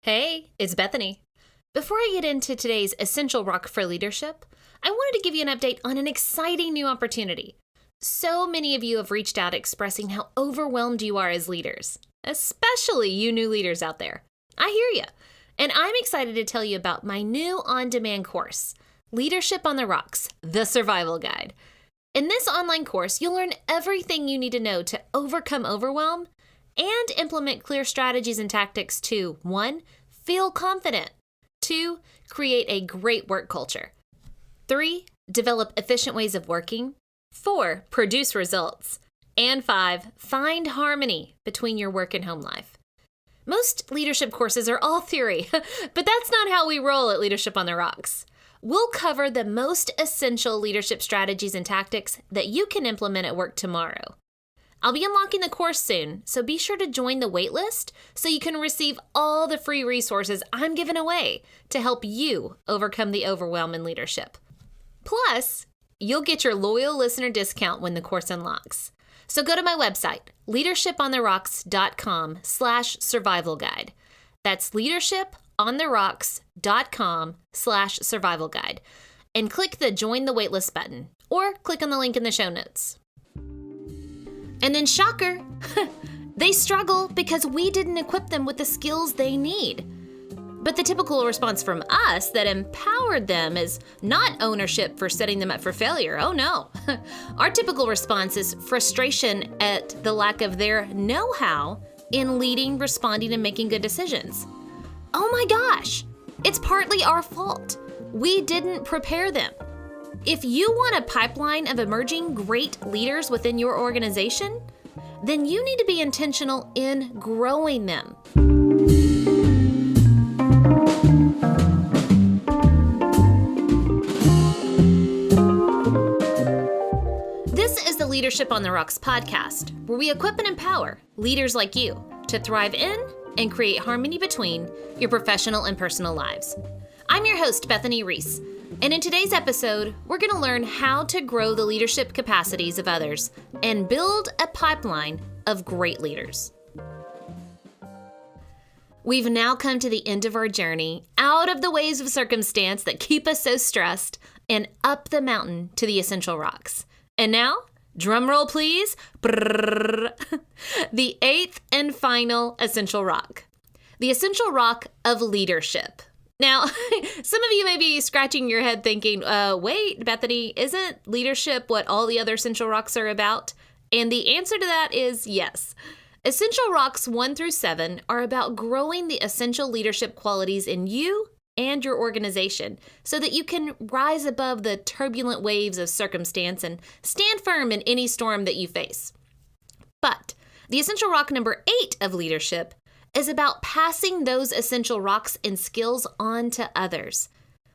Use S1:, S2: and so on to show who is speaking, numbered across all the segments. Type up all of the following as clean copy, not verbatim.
S1: Hey, it's Bethany. Before I get into today's Essential Rock for Leadership, I wanted to give you an update on an exciting new opportunity. So many of you have reached out expressing how overwhelmed you are as leaders, especially you new leaders out there. I hear you. And I'm excited to tell you about my new on-demand course, Leadership on the Rocks, The Survival Guide. In this online course, you'll learn everything you need to know to overcome overwhelm and implement clear strategies and tactics to 1. Feel confident. 2. Create a great work culture. 3. Develop efficient ways of working. 4. Produce results. And 5. Find harmony between your work and home life. Most leadership courses are all theory, but that's not how we roll at Leadership on the Rocks. We'll cover the most essential leadership strategies and tactics that you can implement at work tomorrow. I'll be unlocking the course soon, so be sure to join the waitlist so you can receive all the free resources I'm giving away to help you overcome the overwhelm in leadership. Plus, you'll get your loyal listener discount when the course unlocks. So go to my website, leadershipontherocks.com/survival guide. That's leadershipontherocks.com/survival guide. And click the Join the Waitlist button, or click on the link in the show notes. And then shocker, they struggle because we didn't equip them with the skills they need. But the typical response from us that empowered them is not ownership for setting them up for failure. Oh no. Our typical response is frustration at the lack of their know-how in leading, responding, and making good decisions. Oh my gosh, it's partly our fault. We didn't prepare them. If you want a pipeline of emerging great leaders within your organization, then you need to be intentional in growing them. This is the Leadership on the Rocks podcast, where we equip and empower leaders like you to thrive in and create harmony between your professional and personal lives. I'm your host, Bethany Reese. And in today's episode, we're going to learn how to grow the leadership capacities of others and build a pipeline of great leaders. We've now come to the end of our journey out of the waves of circumstance that keep us so stressed and up the mountain to the essential rocks. And now, drum roll please, the 8th and final essential rock, the essential rock of leadership. Now, some of you may be scratching your head thinking, wait, Bethany, isn't leadership what all the other essential rocks are about? And the answer to that is yes. Essential rocks 1 through 7 are about growing the essential leadership qualities in you and your organization so that you can rise above the turbulent waves of circumstance and stand firm in any storm that you face. But the essential rock number 8 of leadership is about passing those essential rocks and skills on to others.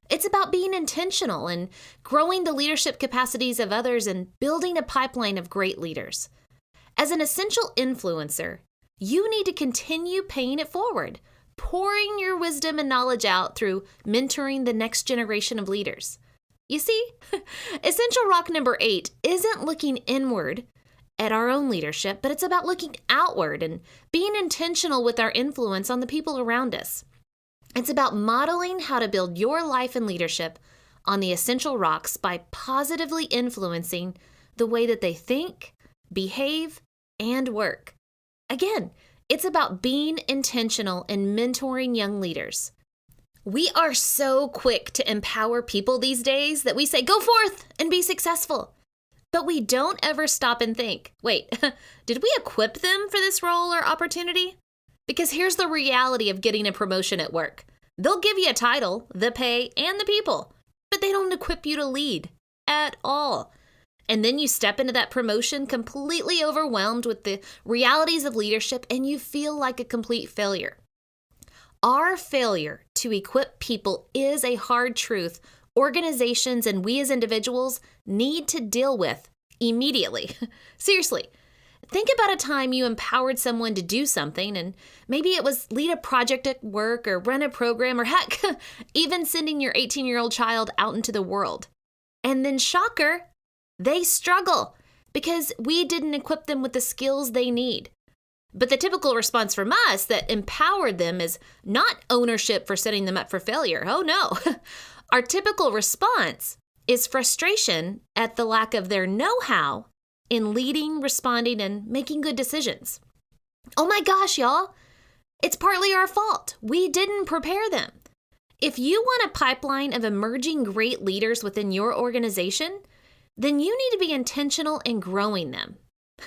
S1: It's about being intentional and growing the leadership capacities of others and building a pipeline of great leaders. As an essential influencer, you need to continue paying it forward, pouring your wisdom and knowledge out through mentoring the next generation of leaders. You see, essential rock number 8 isn't looking inward at our own leadership, but it's about looking outward and being intentional with our influence on the people around us. It's about modeling how to build your life and leadership on the essential rocks by positively influencing the way that they think, behave, and work. Again, it's about being intentional in mentoring young leaders. We are so quick to empower people these days that we say, go forth and be successful. But we don't ever stop and think, wait, did we equip them for this role or opportunity? Because here's the reality of getting a promotion at work. They'll give you a title, the pay, and the people, but they don't equip you to lead at all. And then you step into that promotion completely overwhelmed with the realities of leadership and you feel like a complete failure. Our failure to equip people is a hard truth organizations and we as individuals need to deal with immediately. Seriously, think about a time you empowered someone to do something, and maybe it was lead a project at work or run a program or heck, even sending your 18-year-old child out into the world. And then shocker, they struggle because we didn't equip them with the skills they need. But the typical response from us that empowered them is not ownership for setting them up for failure. Oh no. Our typical response is frustration at the lack of their know-how in leading, responding, and making good decisions. Oh my gosh, y'all. It's partly our fault. We didn't prepare them. If you want a pipeline of emerging great leaders within your organization, then you need to be intentional in growing them.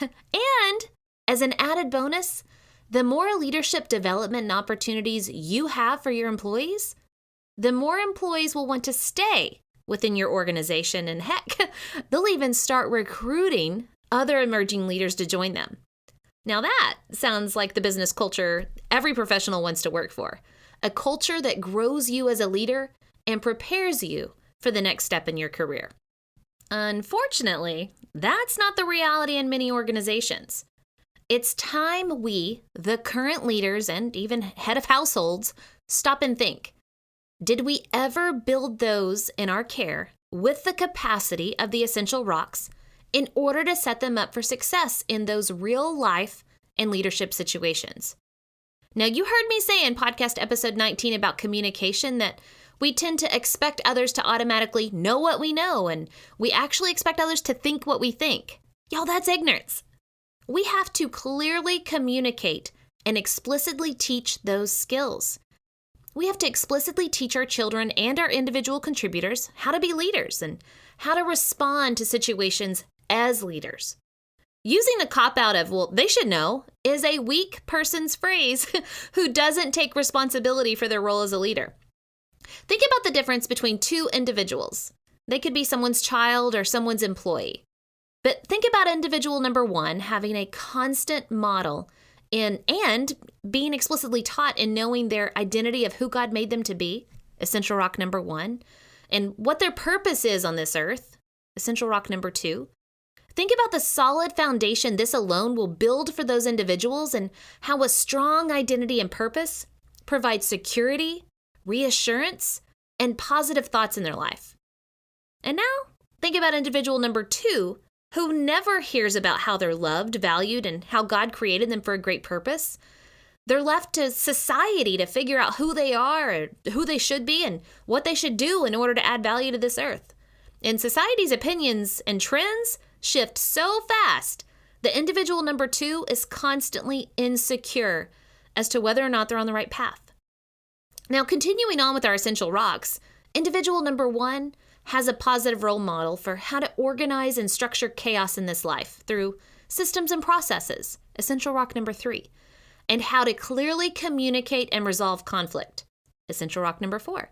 S1: And as an added bonus, the more leadership development and opportunities you have for your employees, the more employees will want to stay within your organization. And heck, they'll even start recruiting other emerging leaders to join them. Now that sounds like the business culture every professional wants to work for. A culture that grows you as a leader and prepares you for the next step in your career. Unfortunately, that's not the reality in many organizations. It's time we, the current leaders and even head of households, stop and think. Did we ever build those in our care with the capacity of the essential rocks in order to set them up for success in those real life and leadership situations? Now, you heard me say in podcast episode 19 about communication that we tend to expect others to automatically know what we know, and we actually expect others to think what we think. Y'all, that's ignorance. We have to clearly communicate and explicitly teach those skills. We have to explicitly teach our children and our individual contributors how to be leaders and how to respond to situations as leaders. Using the cop-out of, well, they should know, is a weak person's phrase who doesn't take responsibility for their role as a leader. Think about the difference between two individuals. They could be someone's child or someone's employee. But think about individual number one having a constant model and being explicitly taught in knowing their identity of who God made them to be, essential rock number one, and what their purpose is on this earth, essential rock number two. Think about the solid foundation this alone will build for those individuals and how a strong identity and purpose provides security, reassurance, and positive thoughts in their life. And now, think about individual number two, who never hears about how they're loved, valued, and how God created them for a great purpose. They're left to society to figure out who they are, or who they should be, and what they should do in order to add value to this earth. And society's opinions and trends shift so fast, the individual number two is constantly insecure as to whether or not they're on the right path. Now, continuing on with our essential rocks, individual number one has a positive role model for how to organize and structure chaos in this life through systems and processes, essential rock number three, and how to clearly communicate and resolve conflict, essential rock number four.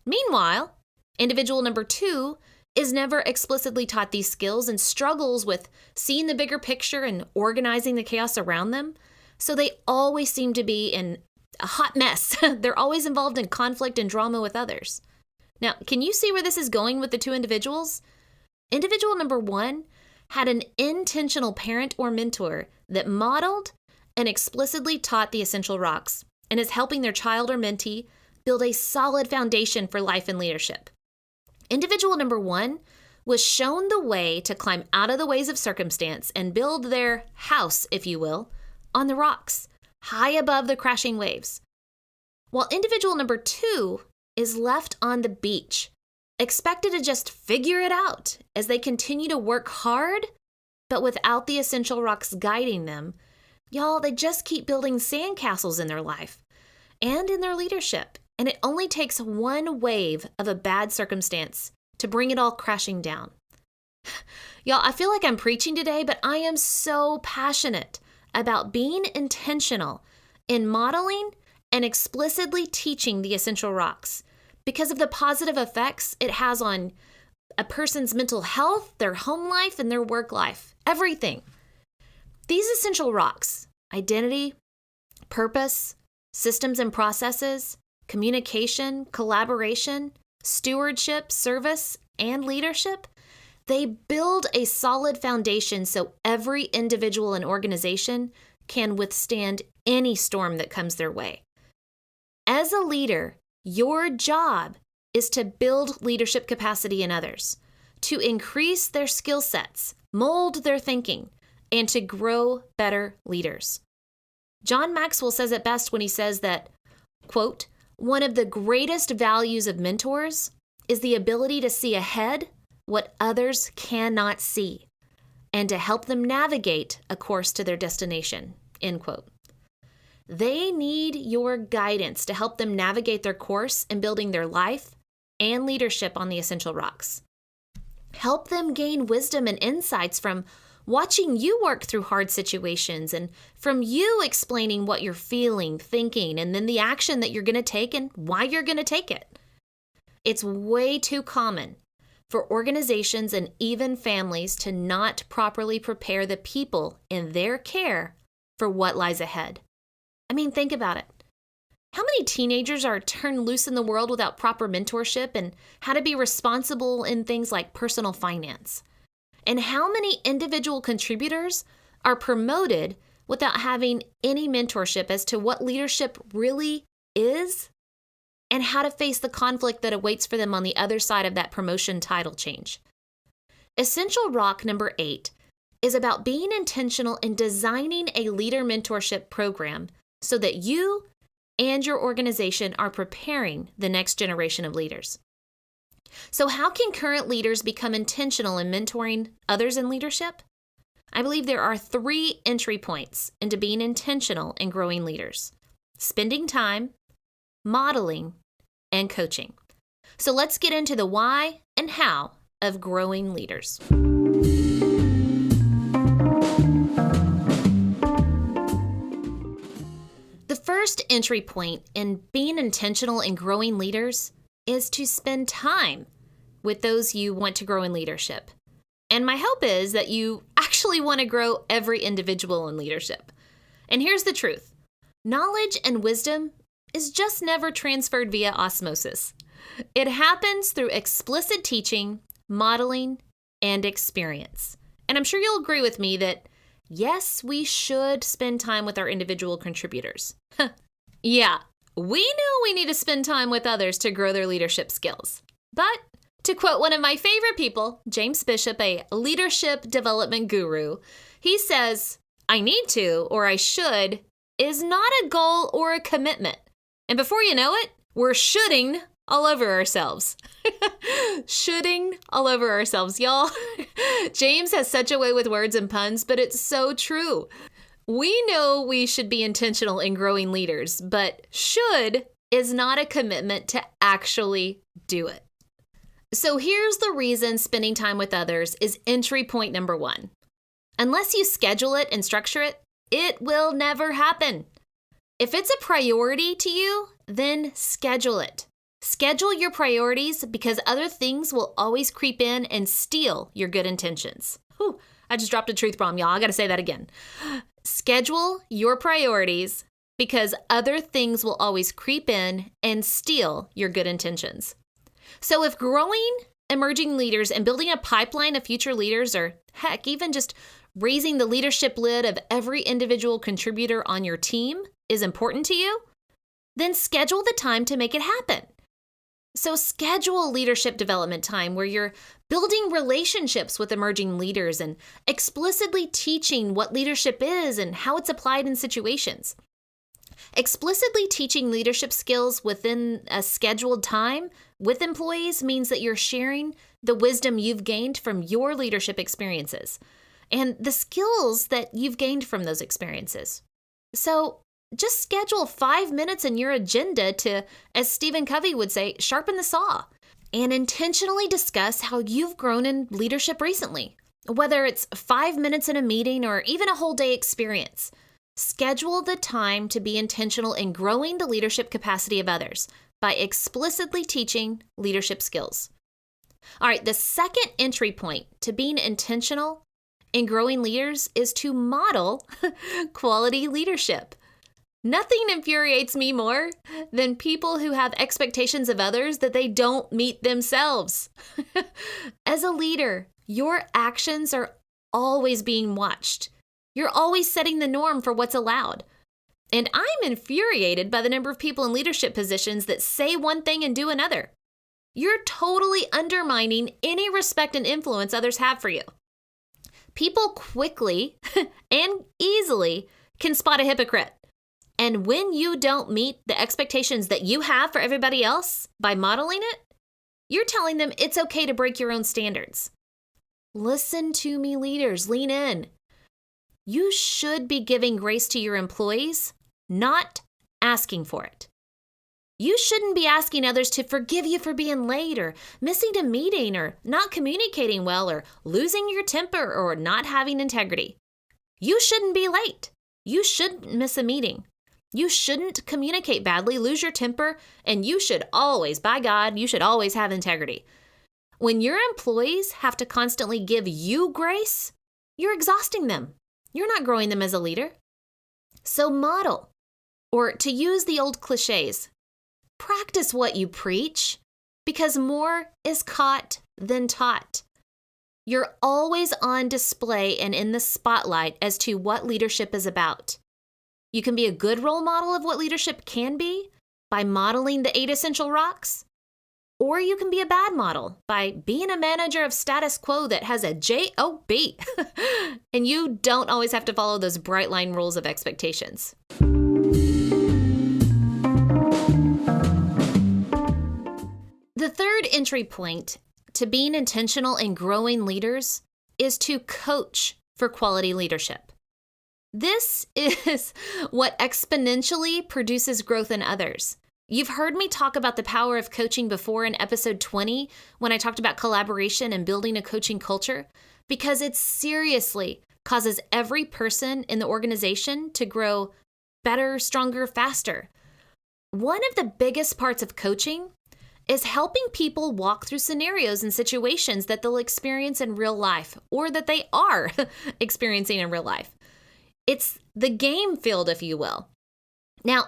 S1: Meanwhile, individual number two is never explicitly taught these skills and struggles with seeing the bigger picture and organizing the chaos around them, so they always seem to be in a hot mess. They're always involved in conflict and drama with others. Now, can you see where this is going with the two individuals? Individual number one had an intentional parent or mentor that modeled and explicitly taught the essential rocks and is helping their child or mentee build a solid foundation for life and leadership. Individual number one was shown the way to climb out of the ways of circumstance and build their house, if you will, on the rocks, high above the crashing waves. While individual number two is left on the beach, expected to just figure it out as they continue to work hard, but without the essential rocks guiding them. Y'all, they just keep building sandcastles in their life and in their leadership, and it only takes one wave of a bad circumstance to bring it all crashing down. Y'all, I feel like I'm preaching today, but I am so passionate about being intentional in modeling and explicitly teaching the essential rocks because of the positive effects it has on a person's mental health, their home life, and their work life, everything. These essential rocks, identity, purpose, systems and processes, communication, collaboration, stewardship, service, and leadership, they build a solid foundation so every individual and organization can withstand any storm that comes their way. As a leader, your job is to build leadership capacity in others, to increase their skill sets, mold their thinking, and to grow better leaders. John Maxwell says it best when he says that, quote, one of the greatest values of mentors is the ability to see ahead what others cannot see and to help them navigate a course to their destination, end quote. They need your guidance to help them navigate their course in building their life and leadership on the essential rocks. Help them gain wisdom and insights from watching you work through hard situations and from you explaining what you're feeling, thinking, and then the action that you're going to take and why you're going to take it. It's way too common for organizations and even families to not properly prepare the people in their care for what lies ahead. I mean, think about it. How many teenagers are turned loose in the world without proper mentorship and how to be responsible in things like personal finance? And how many individual contributors are promoted without having any mentorship as to what leadership really is and how to face the conflict that awaits for them on the other side of that promotion title change? Essential Rock number 8 is about being intentional in designing a leader mentorship program so that you and your organization are preparing the next generation of leaders. So how can current leaders become intentional in mentoring others in leadership? I believe there are 3 entry points into being intentional in growing leaders: spending time, modeling, and coaching. So let's get into the why and how of growing leaders. The first entry point in being intentional in growing leaders is to spend time with those you want to grow in leadership. And my hope is that you actually want to grow every individual in leadership. And here's the truth. Knowledge and wisdom is just never transferred via osmosis. It happens through explicit teaching, modeling, and experience. And I'm sure you'll agree with me that yes, we should spend time with our individual contributors. Yeah, we know we need to spend time with others to grow their leadership skills. But to quote one of my favorite people, James Bishop, a leadership development guru, he says, I need to, or I should, is not a goal or a commitment. And before you know it, we're shoulding all over ourselves. Shoulding all over ourselves, y'all. James has such a way with words and puns, but it's so true. We know we should be intentional in growing leaders, but should is not a commitment to actually do it. So here's the reason spending time with others is entry point number 1. Unless you schedule it and structure it, it will never happen. If it's a priority to you, then schedule it. Schedule your priorities because other things will always creep in and steal your good intentions. Whew, I just dropped a truth bomb, y'all. I got to say that again. Schedule your priorities because other things will always creep in and steal your good intentions. So if growing emerging leaders and building a pipeline of future leaders, or heck, even just raising the leadership lid of every individual contributor on your team is important to you, then schedule the time to make it happen. So schedule leadership development time where you're building relationships with emerging leaders and explicitly teaching what leadership is and how it's applied in situations. Explicitly teaching leadership skills within a scheduled time with employees means that you're sharing the wisdom you've gained from your leadership experiences and the skills that you've gained from those experiences. So just schedule 5 minutes in your agenda to, as Stephen Covey would say, sharpen the saw, and intentionally discuss how you've grown in leadership recently, whether it's 5 minutes in a meeting or even a whole day experience. Schedule the time to be intentional in growing the leadership capacity of others by explicitly teaching leadership skills. All right, the second entry point to being intentional in growing leaders is to model quality leadership. Nothing infuriates me more than people who have expectations of others that they don't meet themselves. As a leader, your actions are always being watched. You're always setting the norm for what's allowed. And I'm infuriated by the number of people in leadership positions that say one thing and do another. You're totally undermining any respect and influence others have for you. People quickly and easily can spot a hypocrite And when you don't meet the expectations that you have for everybody else by modeling it, you're telling them it's okay to break your own standards. Listen to me, leaders. Lean in. You should be giving grace to your employees, not asking for it. You shouldn't be asking others to forgive you for being late or missing a meeting or not communicating well or losing your temper or not having integrity. You shouldn't be late. You shouldn't miss a meeting. You shouldn't communicate badly, lose your temper, and you should always, by God, you should always have integrity. When your employees have to constantly give you grace, you're exhausting them. You're not growing them as a leader. So model, or to use the old cliches, practice what you preach, because more is caught than taught. You're always on display and in the spotlight as to what leadership is about. You can be a good role model of what leadership can be by modeling the 8 essential rocks, or you can be a bad model by being a manager of status quo that has a J-O-B. And you don't always have to follow those bright line rules of expectations. The third entry point to being intentional and growing leaders is to coach for quality leadership. This is what exponentially produces growth in others. You've heard me talk about the power of coaching before in episode 20 when I talked about collaboration and building a coaching culture, because it seriously causes every person in the organization to grow better, stronger, faster. One of the biggest parts of coaching is helping people walk through scenarios and situations that they'll experience in real life or that they are experiencing in real life. It's the game field, if you will. Now,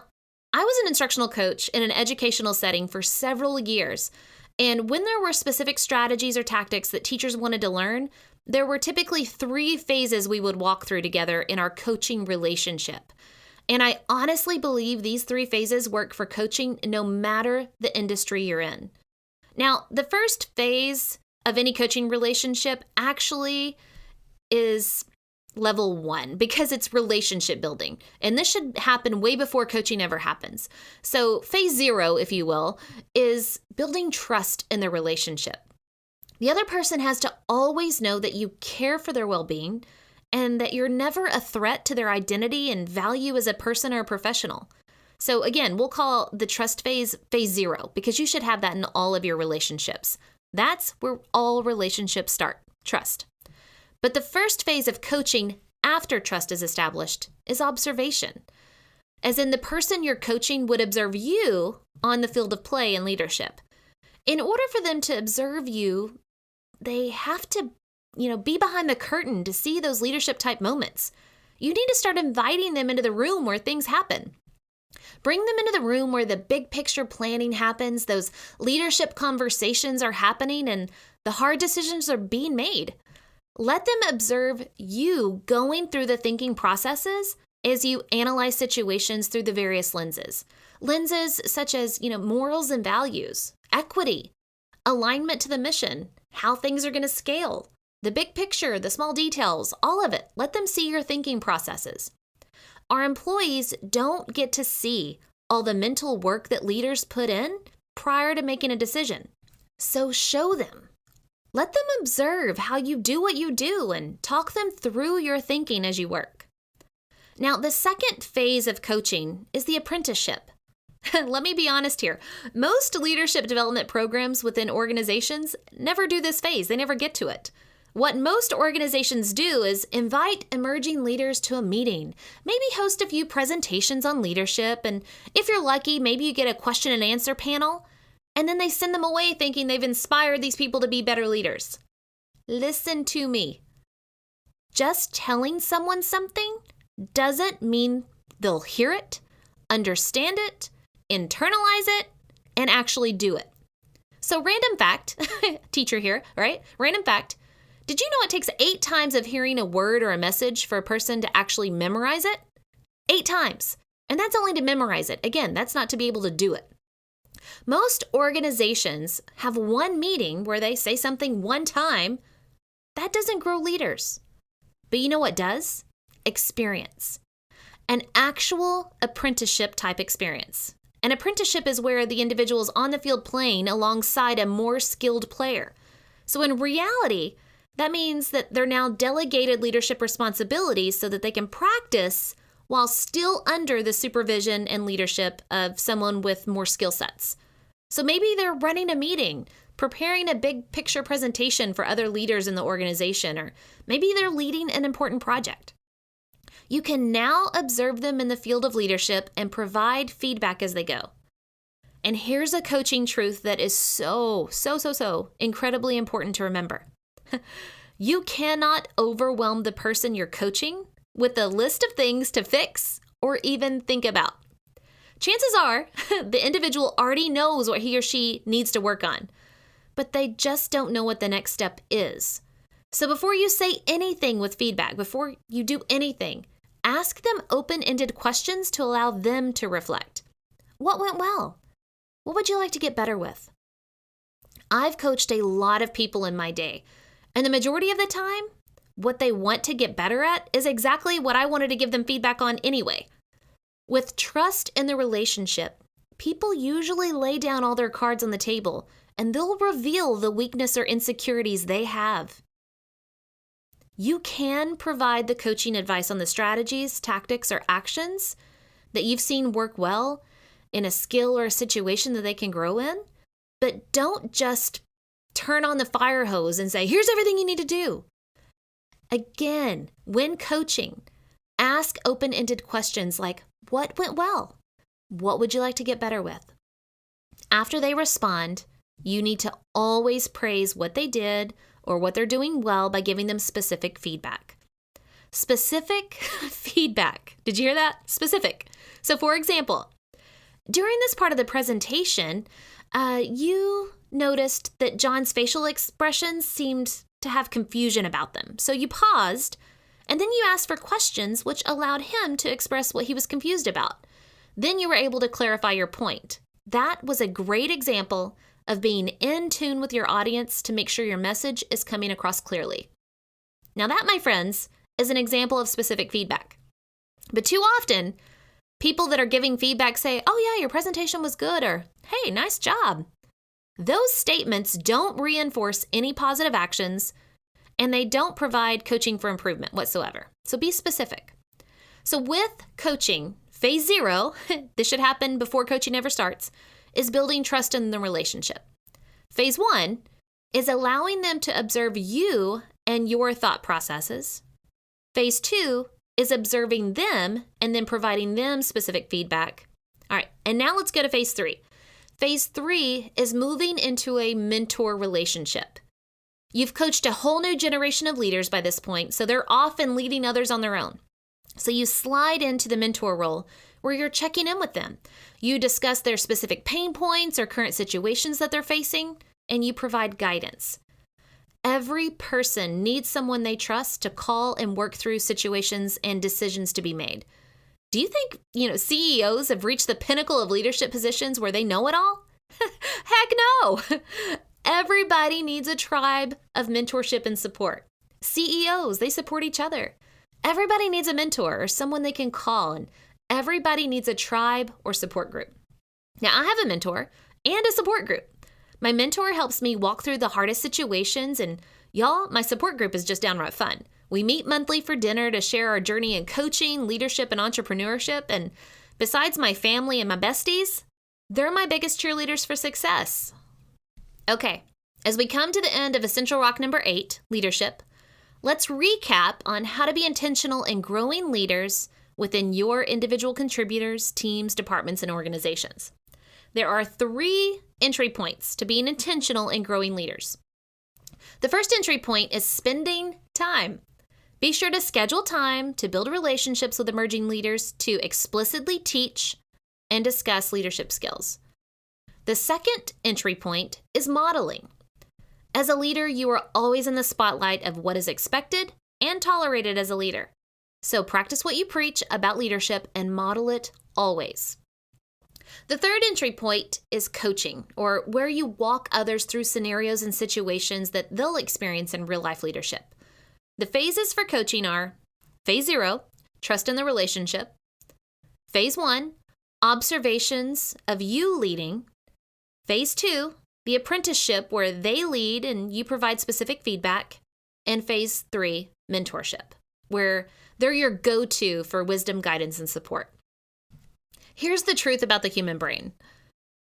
S1: I was an instructional coach in an educational setting for several years, and when there were specific strategies or tactics that teachers wanted to learn, there were typically 3 phases we would walk through together in our coaching relationship. And I honestly believe these 3 phases work for coaching no matter the industry you're in. Now, the first phase of any coaching relationship actually is level 1 because it's relationship building. And this should happen way before coaching ever happens. So phase 0, if you will, is building trust in the relationship. The other person has to always know that you care for their well-being and that you're never a threat to their identity and value as a person or a professional. So again, we'll call the trust phase 0 because you should have that in all of your relationships. That's where all relationships start, trust. But the first phase of coaching after trust is established is observation, as in the person you're coaching would observe you on the field of play and leadership. In order for them to observe you, they have to be behind the curtain to see those leadership type moments. You need to start inviting them into the room where things happen. Bring them into the room where the big picture planning happens, those leadership conversations are happening, and the hard decisions are being made. Let them observe you going through the thinking processes as you analyze situations through the various lenses. Lenses such as, morals and values, equity, alignment to the mission, how things are going to scale, the big picture, the small details, all of it. Let them see your thinking processes. Our employees don't get to see all the mental work that leaders put in prior to making a decision. So show them. Let them observe how you do what you do and talk them through your thinking as you work. Now, the second phase of coaching is the apprenticeship. Let me be honest here. Most leadership development programs within organizations never do this phase. They never get to it. What most organizations do is invite emerging leaders to a meeting, maybe host a few presentations on leadership, and if you're lucky, maybe you get a question and answer panel, and then they send them away thinking they've inspired these people to be better leaders. Listen to me. Just telling someone something doesn't mean they'll hear it, understand it, internalize it, and actually do it. So random fact, teacher here, right? Random fact. Did you know it takes 8 times of hearing a word or a message for a person to actually memorize it? 8 times. And that's only to memorize it. Again, that's not to be able to do it. Most organizations have one meeting where they say something one time. That doesn't grow leaders. But you know what does? Experience. an actual apprenticeship type experience. An apprenticeship is where the individual is on the field playing alongside a more skilled player. So in reality, that means that they're now delegated leadership responsibilities so that they can practice while still under the supervision and leadership of someone with more skill sets. So maybe they're running a meeting, preparing a big picture presentation for other leaders in the organization, or maybe they're leading an important project. You can now observe them in the field of leadership and provide feedback as they go. And here's a coaching truth that is so incredibly important to remember. You cannot overwhelm the person you're coaching with a list of things to fix or even think about. Chances are the individual already knows what he or she needs to work on, but they just don't know what the next step is. So before you say anything with feedback, before you do anything, ask them open-ended questions to allow them to reflect. What went well? What would you like to get better with? I've coached a lot of people in my day, and the majority of the time, what they want to get better at is exactly what I wanted to give them feedback on anyway. With trust in the relationship, people usually lay down all their cards on the table, and they'll reveal the weakness or insecurities they have. You can provide the coaching advice on the strategies, tactics, or actions that you've seen work well in a skill or a situation that they can grow in, but don't just turn on the fire hose and say, here's everything you need to do. Again, when coaching, ask open-ended questions like, what went well? What would you like to get better with? After they respond, you need to always praise what they did or what they're doing well by giving them specific feedback. Specific feedback. Did you hear that? Specific. So for example, during this part of the presentation, you noticed that John's facial expressions seemed to have confusion about them. So you paused, and then you asked for questions which allowed him to express what he was confused about. Then you were able to clarify your point. That was a great example of being in tune with your audience to make sure your message is coming across clearly. Now that, my friends, is an example of specific feedback. But too often, people that are giving feedback say, oh yeah, your presentation was good, or hey, nice job. Those statements don't reinforce any positive actions, and they don't provide coaching for improvement whatsoever. So be specific. So with coaching, phase 0, this should happen before coaching ever starts, is building trust in the relationship. Phase 1 is allowing them to observe you and your thought processes. Phase 2 is observing them and then providing them specific feedback. All right, and now let's go to phase 3. Phase 3 is moving into a mentor relationship. You've coached a whole new generation of leaders by this point, so they're often leading others on their own. So you slide into the mentor role where you're checking in with them. You discuss their specific pain points or current situations that they're facing, and you provide guidance. Every person needs someone they trust to call and work through situations and decisions to be made. Do you think, CEOs have reached the pinnacle of leadership positions where they know it all? Heck no! Everybody needs a tribe of mentorship and support. CEOs, they support each other. Everybody needs a mentor or someone they can call, and everybody needs a tribe or support group. Now, I have a mentor and a support group. My mentor helps me walk through the hardest situations, and y'all, my support group is just downright fun. We meet monthly for dinner to share our journey in coaching, leadership, and entrepreneurship, and besides my family and my besties, they're my biggest cheerleaders for success. Okay, as we come to the end of Essential Rock number 8, leadership, let's recap on how to be intentional in growing leaders within your individual contributors, teams, departments, and organizations. There are 3 entry points to being intentional in growing leaders. The first entry point is spending time. Be sure to schedule time to build relationships with emerging leaders to explicitly teach and discuss leadership skills. The second entry point is modeling. As a leader, you are always in the spotlight of what is expected and tolerated as a leader. So practice what you preach about leadership and model it always. The third entry point is coaching, or where you walk others through scenarios and situations that they'll experience in real-life leadership. The phases for coaching are phase 0, trust in the relationship. Phase 1, observations of you leading. Phase 2, the apprenticeship where they lead and you provide specific feedback. And Phase 3, mentorship, where they're your go-to for wisdom, guidance, and support. Here's the truth about the human brain.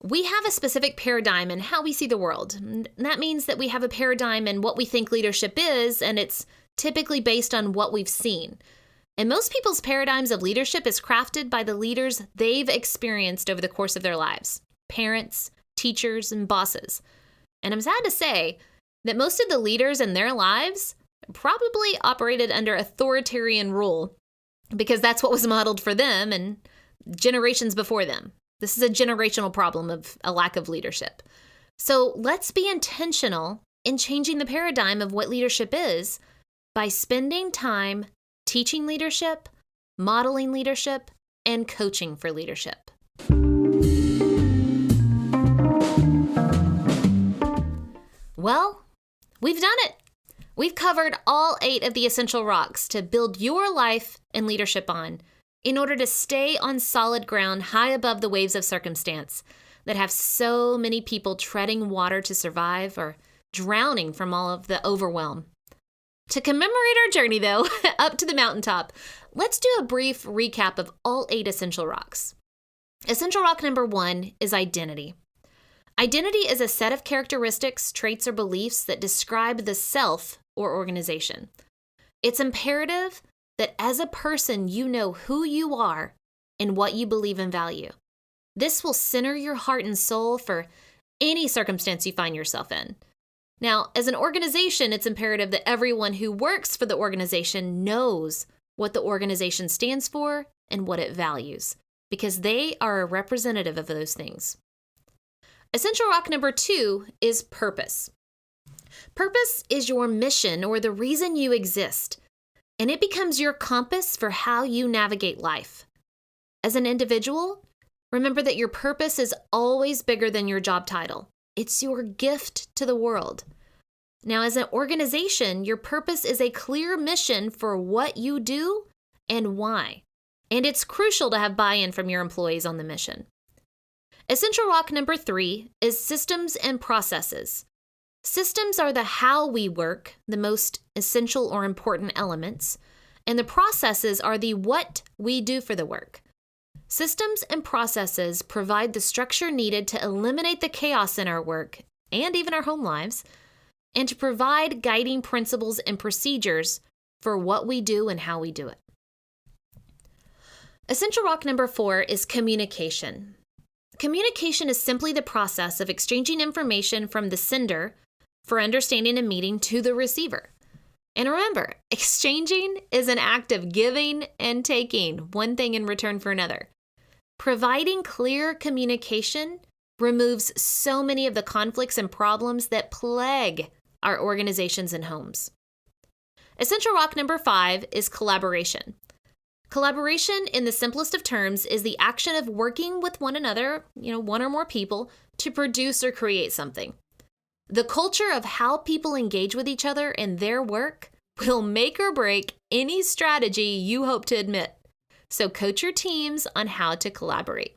S1: We have a specific paradigm in how we see the world. And that means that we have a paradigm in what we think leadership is, and it's typically based on what we've seen. And most people's paradigms of leadership is crafted by the leaders they've experienced over the course of their lives, parents, teachers, and bosses. And I'm sad to say that most of the leaders in their lives probably operated under authoritarian rule because that's what was modeled for them and generations before them. This is a generational problem of a lack of leadership. So let's be intentional in changing the paradigm of what leadership is by spending time teaching leadership, modeling leadership, and coaching for leadership. Well, we've done it. We've covered all 8 of the essential rocks to build your life and leadership on in order to stay on solid ground high above the waves of circumstance that have so many people treading water to survive or drowning from all of the overwhelm. To commemorate our journey, though, up to the mountaintop, let's do a brief recap of all 8 essential rocks. Essential rock number 1 is identity. Identity is a set of characteristics, traits, or beliefs that describe the self or organization. It's imperative that as a person, you know who you are and what you believe and value. This will center your heart and soul for any circumstance you find yourself in. Now, as an organization, it's imperative that everyone who works for the organization knows what the organization stands for and what it values, because they are a representative of those things. Essential rock number 2 is purpose. Purpose is your mission or the reason you exist, and it becomes your compass for how you navigate life. As an individual, remember that your purpose is always bigger than your job title. It's your gift to the world. Now, as an organization, your purpose is a clear mission for what you do and why. And it's crucial to have buy-in from your employees on the mission. Essential rock number 3 is systems and processes. Systems are the how we work, the most essential or important elements, and the processes are the what we do for the work. Systems and processes provide the structure needed to eliminate the chaos in our work and even our home lives, and to provide guiding principles and procedures for what we do and how we do it. Essential rock number 4 is communication. Communication is simply the process of exchanging information from the sender for understanding a meeting to the receiver. And remember, exchanging is an act of giving and taking one thing in return for another. Providing clear communication removes so many of the conflicts and problems that plague our organizations and homes. Essential rock number 5 is collaboration. Collaboration, in the simplest of terms, is the action of working with one another, one or more people, to produce or create something. The culture of how people engage with each other in their work will make or break any strategy you hope to admit. So coach your teams on how to collaborate.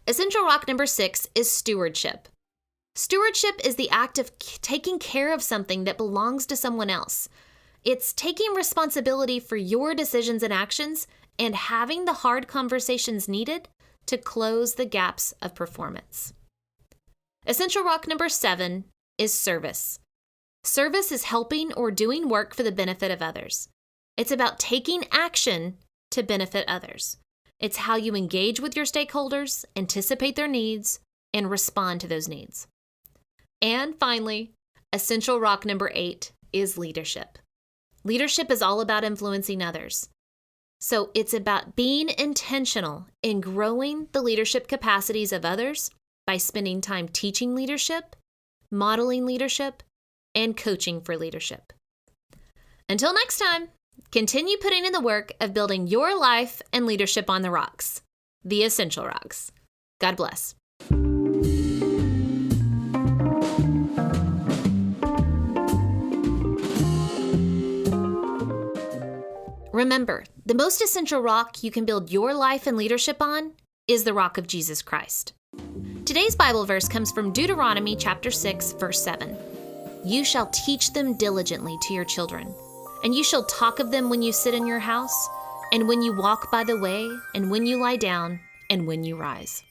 S1: Essential rock number 6 is stewardship. Stewardship is the act of taking care of something that belongs to someone else. It's taking responsibility for your decisions and actions and having the hard conversations needed to close the gaps of performance. Essential rock number 7 is service. Service is helping or doing work for the benefit of others. It's about taking action to benefit others. It's how you engage with your stakeholders, anticipate their needs, and respond to those needs. And finally, essential rock number 8 is leadership. Leadership is all about influencing others. So it's about being intentional in growing the leadership capacities of others by spending time teaching leadership, modeling leadership, and coaching for leadership. Until next time, continue putting in the work of building your life and leadership on the rocks, the essential rocks. God bless. Remember, the most essential rock you can build your life and leadership on is the rock of Jesus Christ. Today's Bible verse comes from Deuteronomy chapter 6, verse 7. You shall teach them diligently to your children, and you shall talk of them when you sit in your house, and when you walk by the way, and when you lie down, and when you rise.